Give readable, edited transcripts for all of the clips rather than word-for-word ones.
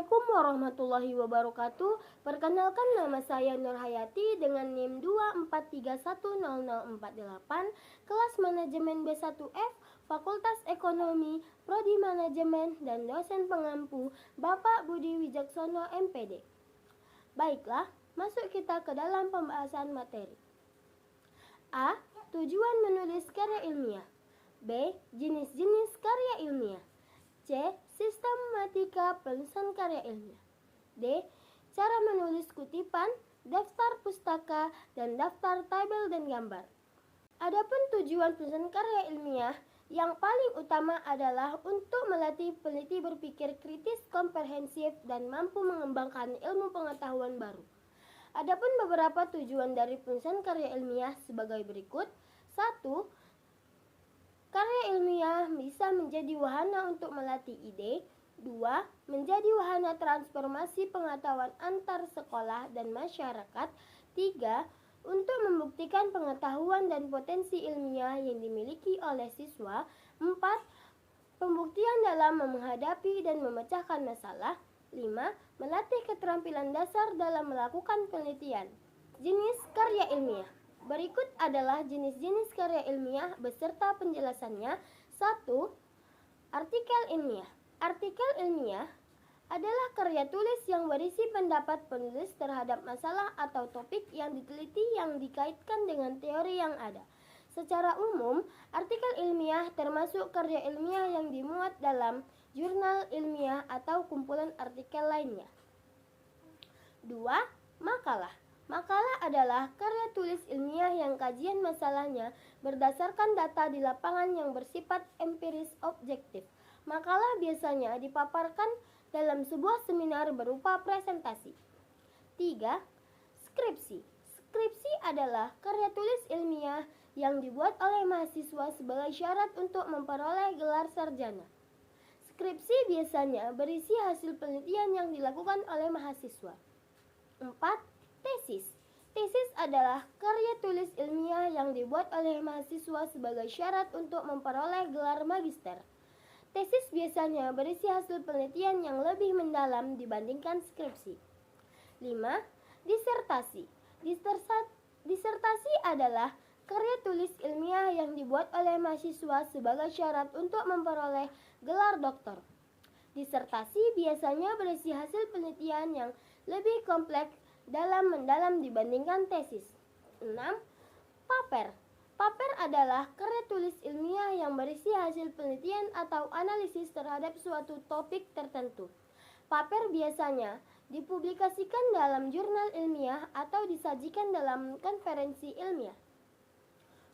Assalamualaikum warahmatullahi wabarakatuh. Perkenalkan, nama saya Nur Hayati dengan NIM 243100048, kelas manajemen B1F, Fakultas Ekonomi, Prodi Manajemen, dan dosen pengampu Bapak Budi Wijaksono MPD. Baiklah, masuk kita ke dalam pembahasan materi. A. Tujuan menulis karya ilmiah. B. Jenis-jenis karya ilmiah. C. Sistematika penulisan karya ilmiah. D. Cara menulis kutipan, daftar pustaka, dan daftar tabel dan gambar. Adapun tujuan penulisan karya ilmiah yang paling utama adalah untuk melatih peneliti berpikir kritis, komprehensif, dan mampu mengembangkan ilmu pengetahuan baru. Adapun beberapa tujuan dari penulisan karya ilmiah sebagai berikut. 1. Karya ilmiah bisa menjadi wahana untuk melatih ide. 2. Menjadi wahana transformasi pengetahuan antar sekolah dan masyarakat. 3. Untuk membuktikan pengetahuan dan potensi ilmiah yang dimiliki oleh siswa. 4. Pembuktian dalam menghadapi dan memecahkan masalah. 5. Melatih keterampilan dasar dalam melakukan penelitian. Jenis karya ilmiah. Berikut adalah jenis-jenis karya ilmiah beserta penjelasannya. 1. Artikel ilmiah. Artikel ilmiah adalah karya tulis yang berisi pendapat penulis terhadap masalah atau topik yang diteliti yang dikaitkan dengan teori yang ada. Secara umum, artikel ilmiah termasuk karya ilmiah yang dimuat dalam jurnal ilmiah atau kumpulan artikel lainnya. 2. Makalah. Makalah adalah karya tulis ilmiah yang kajian masalahnya berdasarkan data di lapangan yang bersifat empiris objektif. Makalah biasanya dipaparkan dalam sebuah seminar berupa presentasi. 3. Skripsi. Skripsi adalah karya tulis ilmiah yang dibuat oleh mahasiswa sebagai syarat untuk memperoleh gelar sarjana. Skripsi biasanya berisi hasil penelitian yang dilakukan oleh mahasiswa. 4. Tesis. Tesis adalah karya tulis ilmiah yang dibuat oleh mahasiswa sebagai syarat untuk memperoleh gelar magister. Tesis biasanya berisi hasil penelitian yang lebih mendalam dibandingkan skripsi. 5. Disertasi. Disertasi adalah karya tulis ilmiah yang dibuat oleh mahasiswa sebagai syarat untuk memperoleh gelar doktor. Disertasi biasanya berisi hasil penelitian yang lebih kompleks dalam mendalam dibandingkan tesis. 6. Paper. Paper adalah karya tulis ilmiah yang berisi hasil penelitian atau analisis terhadap suatu topik tertentu. Paper biasanya dipublikasikan dalam jurnal ilmiah atau disajikan dalam konferensi ilmiah.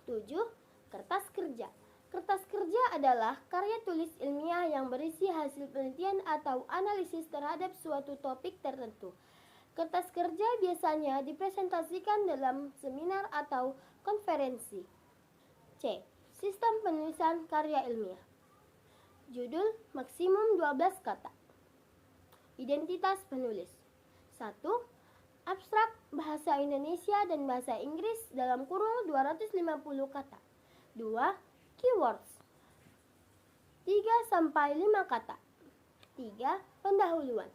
7. Kertas kerja. Kertas kerja adalah karya tulis ilmiah yang berisi hasil penelitian atau analisis terhadap suatu topik tertentu. Kertas kerja biasanya dipresentasikan dalam seminar atau konferensi. C. Sistem penulisan karya ilmiah. Judul maksimum 12 kata. Identitas penulis. 1. Abstrak bahasa Indonesia dan bahasa Inggris dalam kurun 250 kata. 2. Keywords 3-5 kata. 3. Pendahuluan.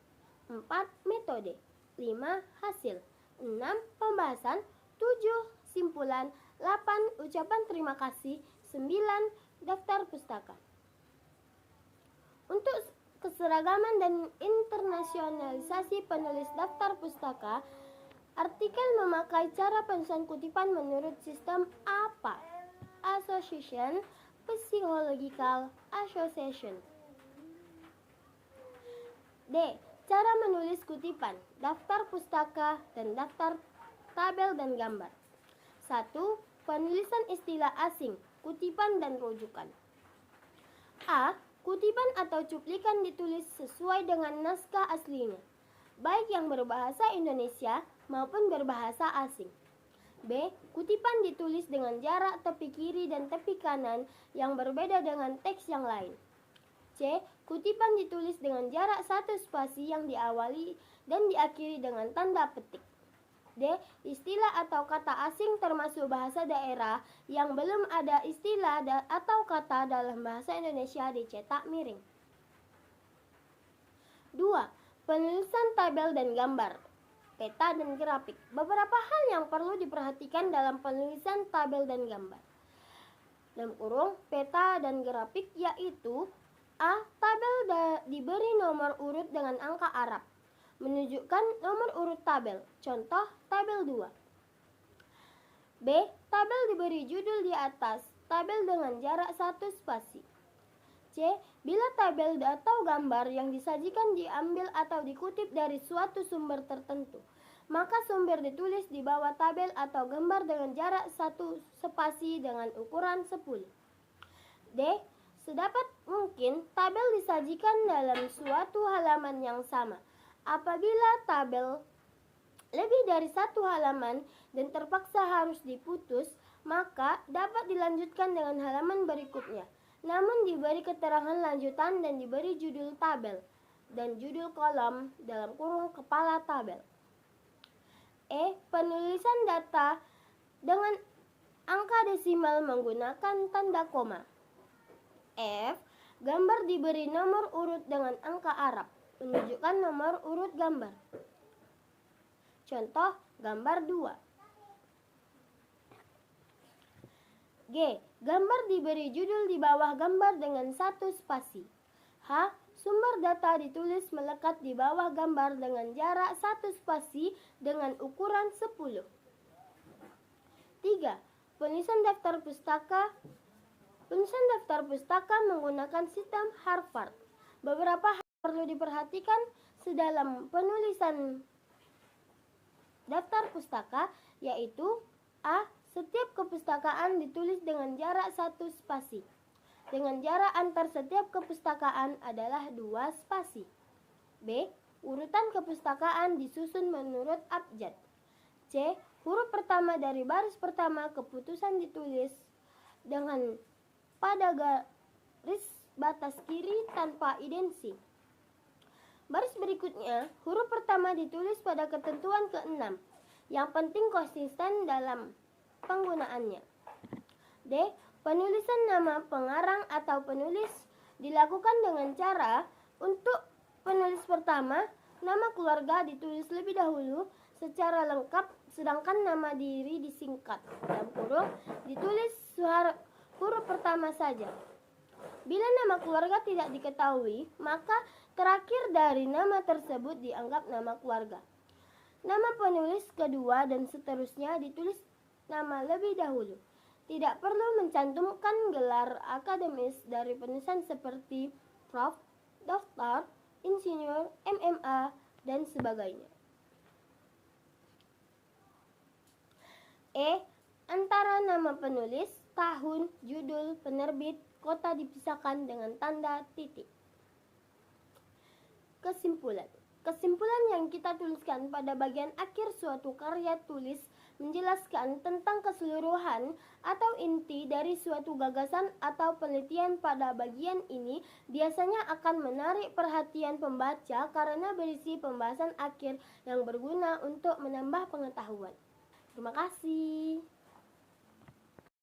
4. Metode. 5. Hasil. 6. Pembahasan. 7. Simpulan. 8. Ucapan terima kasih. 9. Daftar pustaka. Untuk keseragaman dan internasionalisasi penulis daftar pustaka, artikel memakai cara penulisan kutipan menurut sistem APA, Association Psychological Association. D. Cara menulis kutipan, daftar pustaka, dan daftar tabel dan gambar. 1. Penulisan istilah asing, kutipan dan rujukan. A. Kutipan atau cuplikan ditulis sesuai dengan naskah aslinya, baik yang berbahasa Indonesia maupun berbahasa asing. B. Kutipan ditulis dengan jarak tepi kiri dan tepi kanan yang berbeda dengan teks yang lain. C. Kutipan ditulis dengan jarak satu spasi yang diawali dan diakhiri dengan tanda petik. D. Istilah atau kata asing termasuk bahasa daerah yang belum ada istilah atau kata dalam bahasa Indonesia dicetak miring. 2. Penulisan tabel dan gambar, peta dan grafik. Beberapa hal yang perlu diperhatikan dalam penulisan tabel dan gambar. Dalam kurung, peta dan grafik yaitu A. Tabel diberi nomor urut dengan angka Arab, menunjukkan nomor urut tabel. Contoh, tabel 2. B. Tabel diberi judul di atas, tabel dengan jarak 1 spasi. C. Bila tabel atau gambar yang disajikan diambil atau dikutip dari suatu sumber tertentu, maka sumber ditulis di bawah tabel atau gambar dengan jarak 1 spasi dengan ukuran 10. D. Sedapat mungkin tabel disajikan dalam suatu halaman yang sama. Apabila tabel lebih dari 1 halaman dan terpaksa harus diputus, maka dapat dilanjutkan dengan halaman berikutnya. Namun diberi keterangan lanjutan dan diberi judul tabel dan judul kolom dalam kurung kepala tabel. E. Penulisan data dengan angka desimal menggunakan tanda koma. F. Gambar diberi nomor urut dengan angka Arab, menunjukkan nomor urut gambar. Contoh, gambar 2. G. Gambar diberi judul di bawah gambar dengan 1 spasi. H. Sumber data ditulis melekat di bawah gambar dengan jarak 1 spasi dengan ukuran 10. 3. Penulisan daftar pustaka. Penulisan daftar pustaka menggunakan sistem Harvard. Beberapa hal perlu diperhatikan sedalam penulisan daftar pustaka, yaitu A. Setiap kepustakaan ditulis dengan jarak 1 spasi. Dengan jarak antar setiap kepustakaan adalah 2 spasi. B. Urutan kepustakaan disusun menurut abjad. C. Huruf pertama dari baris pertama keputusan ditulis dengan pada garis batas kiri tanpa idensi. Baris berikutnya, huruf pertama ditulis pada ketentuan ke-6. Yang penting konsisten dalam penggunaannya. D. Penulisan nama pengarang atau penulis dilakukan dengan cara untuk penulis pertama, nama keluarga ditulis lebih dahulu secara lengkap, sedangkan nama diri disingkat. Dalam kurung ditulis huruf pertama saja. Bila nama keluarga tidak diketahui, maka terakhir dari nama tersebut dianggap nama keluarga. Nama penulis kedua dan seterusnya ditulis nama lebih dahulu. Tidak perlu mencantumkan gelar akademis dari penulisan seperti Prof, Doktor, Insinyur, MMA, dan sebagainya. E. Antara nama penulis, tahun, judul, penerbit, kota dipisahkan dengan tanda titik. Kesimpulan. Kesimpulan yang kita tuliskan pada bagian akhir suatu karya tulis menjelaskan tentang keseluruhan atau inti dari suatu gagasan atau penelitian. Pada bagian ini biasanya akan menarik perhatian pembaca karena berisi pembahasan akhir yang berguna untuk menambah pengetahuan. Terima kasih.